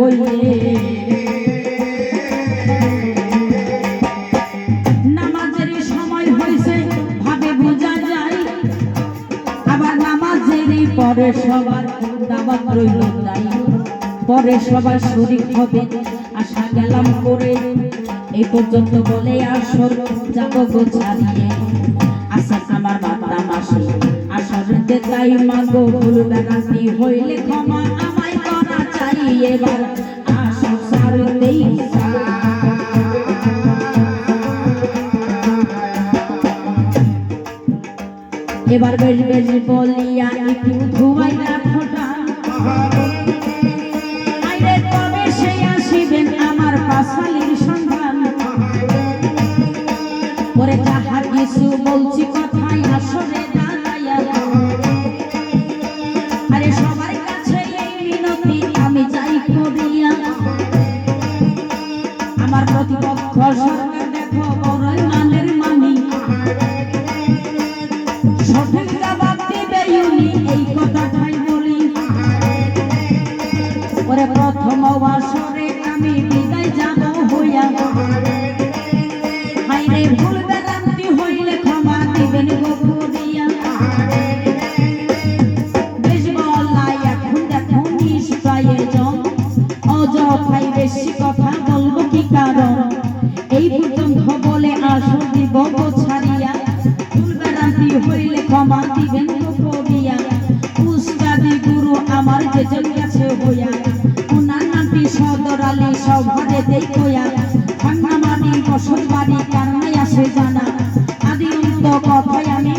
হইলে নামাজের সময় হয়েছে ভাবে বোঝা যায়, আবার নামাজের পরে সবার দাওয়াত রইল তাই, পরে সবার শরীক হবে আশা গেলাম করে। এই পর্যন্ত বলে আসর যাব গো ছাড়িয়ে, আশা আমার মাতা মাসি আসরতে তাই মাগো ভুল বেড়াতি হইলে ক্ষমা আমায় করা চাই। এবার আসর ছাড়তেই এবার বেশ বেশ বলিয়া একটু ধুয়াইয়া ফোটা, আইরে তবে সে আসিবেন আমার পাশালির সন্ধান। ওরে যাহার কিছু বলছি কথাই আসরে দাঁড়াইয়া, আরে সবার কাছে এই মিনতি আমি যাই করিয়া। আমার প্রতিপক্ষ সরকার দেখো বড়ই মানের মানি, সঠিক জবাব দিবে উনি এই কথাটাই বলি। ওরে প্রথম আসরে আমি বিদায় যাব হইয়া, হাইরে ভুল বেদান্তি হইলে ক্ষমা দিবেন গো করিয়া। বেশ বলাই এখন দেখো নিষ্প্রয়োজন, অযথাই বেশি কথা বলবো কি কারণ। এই পর্যন্ত বলে আসর দিব গো ছাড়িয়া, ভুল বেদান্তি হইলে ক্ষমা দিবেন গো করিয়া। উস্তাদি গুরু আমার যেজন কাছে হইয়া, উনার নামটি সদর আলী সভারে দেই কইয়া। ভাঙা মাটি বসত বাড়ি কারণে আসে জানা, আদি অন্ত কথায় আমি